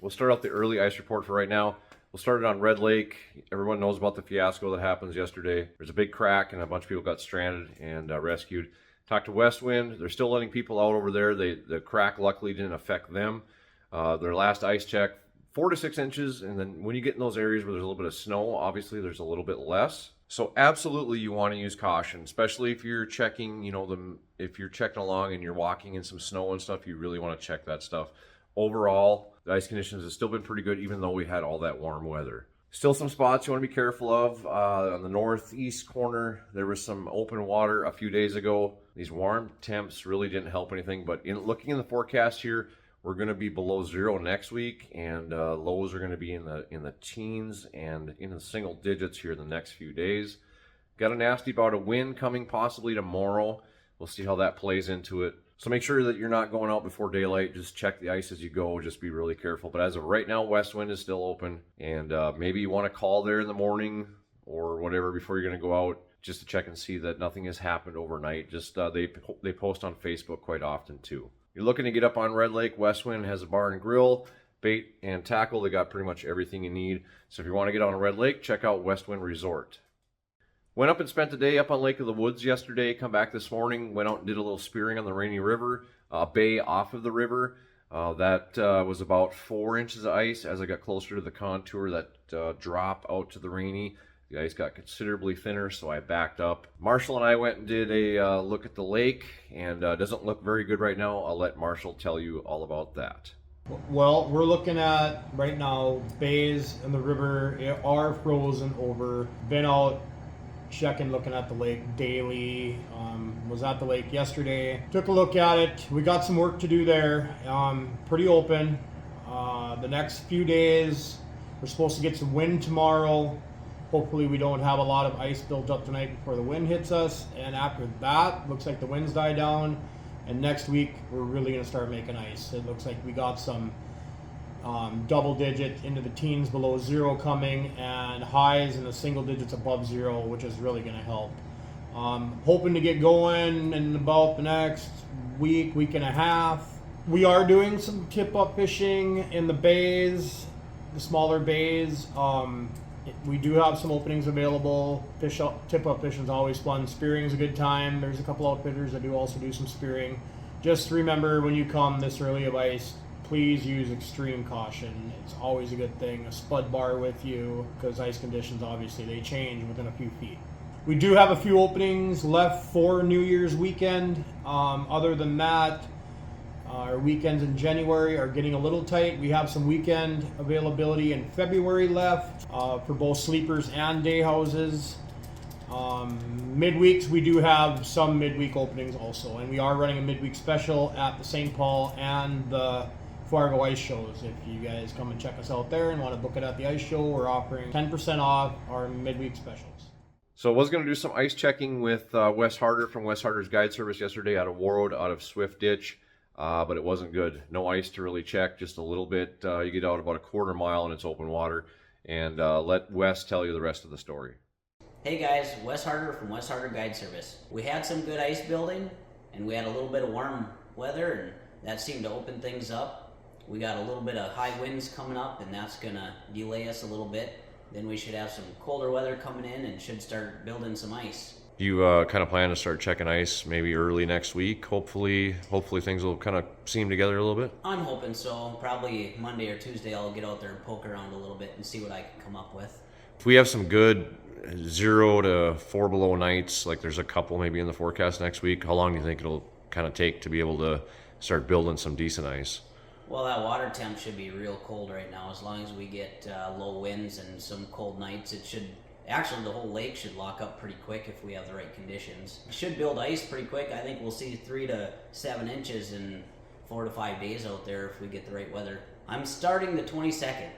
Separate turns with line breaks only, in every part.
We'll start out the early ice report for right now. We'll start it on Red Lake. Everyone knows about the fiasco that happens yesterday. There's a big crack and a bunch of people got stranded and rescued. Talked to West Wind. They're still letting people out over there. The crack luckily didn't affect them. Their last ice check, 4 to 6 inches. And then when you get in those areas where there's a little bit of snow, obviously there's a little bit less. So absolutely you want to use caution, especially if you're checking, if you're checking along and you're walking in some snow and stuff, you really want to check that stuff. Overall, the ice conditions have still been pretty good, even though we had all that warm weather. Still some spots you want to be careful of. On the northeast corner, there was some open water a few days ago. These warm temps really didn't help anything, but looking in the forecast here, we're going to be below 0 next week, and lows are going to be in the teens and in the single digits here in the next few days. Got a nasty bout of wind coming possibly tomorrow. We'll see how that plays into it. So make sure that you're not going out before daylight. Just check the ice as you go. Just be really careful. But as of right now, West Wind is still open. And maybe you want to call there in the morning or whatever before you're going to go out, just to check and see that nothing has happened overnight. Just they post on Facebook quite often too. You're looking to get up on Red Lake. West Wind has a bar and grill, bait and tackle. They got pretty much everything you need. So if you want to get on Red Lake, check out West Wind Resort. Went up and spent the day up on Lake of the Woods yesterday, come back this morning, went out and did a little spearing on the Rainy River, bay off of the river. That was about 4 inches of ice. As I got closer to the contour, that drop out to the Rainy, the ice got considerably thinner, so I backed up. Marshall and I went and did a look at the lake, and doesn't look very good right now. I'll let Marshall tell you all about that.
Well, we're looking at, right now, bays and the river are frozen over. Been out checking, looking at the lake daily. Was at the lake yesterday. Took a look at it. We got some work to do there. Pretty open. The next few days, we're supposed to get some wind tomorrow. Hopefully we don't have a lot of ice built up tonight before the wind hits us. And after that, looks like the winds die down. And next week, we're really going to start making ice. It looks like we got some double digit into the teens below 0 coming, and highs in the single digits above 0, which is really going to help. Hoping to get going in about the next week and a half. We are doing some tip-up fishing in the bays, the smaller bays. We do have some openings available. Tip-up fishing is always fun. Spearing is a good time. There's a couple outfitters that do also do some spearing. Just remember, when you come this early of ice, please use extreme caution. It's always a good thing. A spud bar with you, because ice conditions, obviously, they change within a few feet. We do have a few openings left for New Year's weekend. Other than that, our weekends in January are getting a little tight. We have some weekend availability in February left for both sleepers and day houses. Midweeks, we do have some midweek openings also, and we are running a midweek special at the St. Paul and the Fargo ice shows. If you guys come and check us out there and want to book it at the ice show, we're offering 10% off our midweek specials.
So I was going to do some ice checking with Wes Harder from Wes Harder's Guide Service yesterday out of Warroad, out of Swift Ditch, but it wasn't good. No ice to really check, just a little bit. You get out about a quarter mile and it's open water. And let Wes tell you the rest of the story.
Hey guys, Wes Harder from Wes Harder Guide Service. We had some good ice building, and we had a little bit of warm weather, and that seemed to open things up. We got a little bit of high winds coming up, and that's going to delay us a little bit. Then we should have some colder weather coming in and should start building some ice.
You kind of plan to start checking ice maybe early next week. Hopefully things will kind of seem together a little bit.
I'm hoping so. Probably Monday or Tuesday I'll get out there and poke around a little bit and see what I can come up with.
If we have some good 0 to 4 below nights, like there's a couple maybe in the forecast next week, how long do you think it'll kind of take to be able to start building some decent ice?
Well, that water temp should be real cold right now. As long as we get low winds and some cold nights, it should, actually the whole lake should lock up pretty quick if we have the right conditions. It should build ice pretty quick. I think we'll see 3 to 7 inches in 4 to 5 days out there if we get the right weather. I'm starting the 22nd.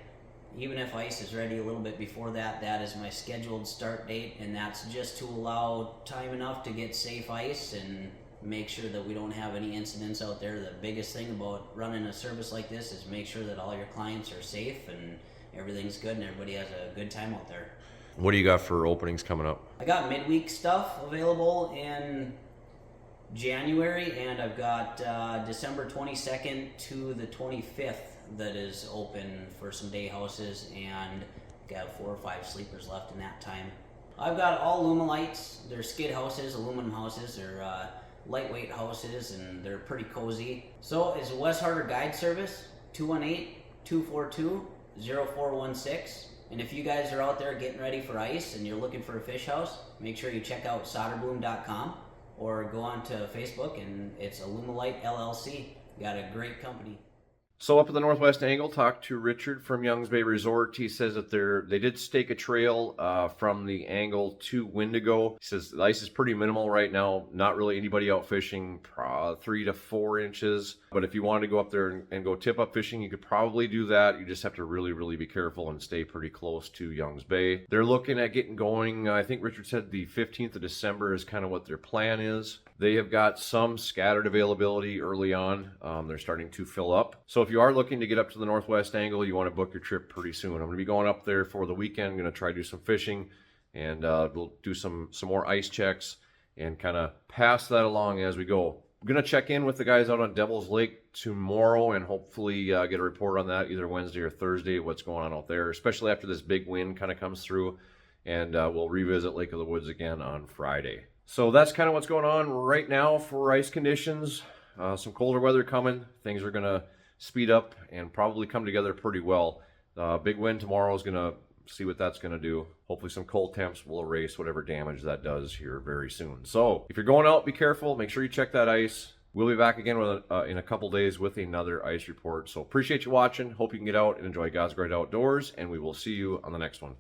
Even if ice is ready a little bit before that, that is my scheduled start date, and that's just to allow time enough to get safe ice and make sure that we don't have any incidents out there. The biggest thing about running a service like this is make sure that all your clients are safe and everything's good and everybody has a good time out there.
What do you got for openings coming up?
I got midweek stuff available in January, and I've got December 22nd to the 25th that is open for some day houses, and got 4 or 5 sleepers left in that time. I've got all Lumilites. They're skid houses, aluminum houses. They're lightweight houses, and they're pretty cozy. So it's a West Harder Guide Service, 218-242-0416. And if you guys are out there getting ready for ice and you're looking for a fish house, make sure you check out solderbloom.com or go on to Facebook, and it's Illumilite LLC. Got a great company.
So up at the northwest angle, talked to Richard from Youngs Bay Resort. He says that they did stake a trail from the angle to Wendigo. He says the ice is pretty minimal right now. Not really anybody out fishing, 3 to 4 inches. But if you wanted to go up there and go tip up fishing, you could probably do that. You just have to really, really be careful and stay pretty close to Youngs Bay. They're looking at getting going. I think Richard said the 15th of December is kind of what their plan is. They have got some scattered availability early on. They're starting to fill up. So if you are looking to get up to the northwest angle, you want to book your trip pretty soon. I'm going to be going up there for the weekend. I'm going to try to do some fishing, and we'll do some more ice checks and kind of pass that along as we go. I'm going to check in with the guys out on Devil's Lake tomorrow and hopefully get a report on that either Wednesday or Thursday, what's going on out there, especially after this big wind kind of comes through. And we'll revisit Lake of the Woods again on Friday. So that's kind of what's going on right now for ice conditions. Some colder weather coming. Things are going to speed up and probably come together pretty well. Big wind tomorrow is going to see what that's going to do. Hopefully some cold temps will erase whatever damage that does here very soon. So if you're going out, be careful. Make sure you check that ice. We'll be back again with in a couple days with another ice report. So appreciate you watching. Hope you can get out and enjoy God's great outdoors, and we will see you on the next one.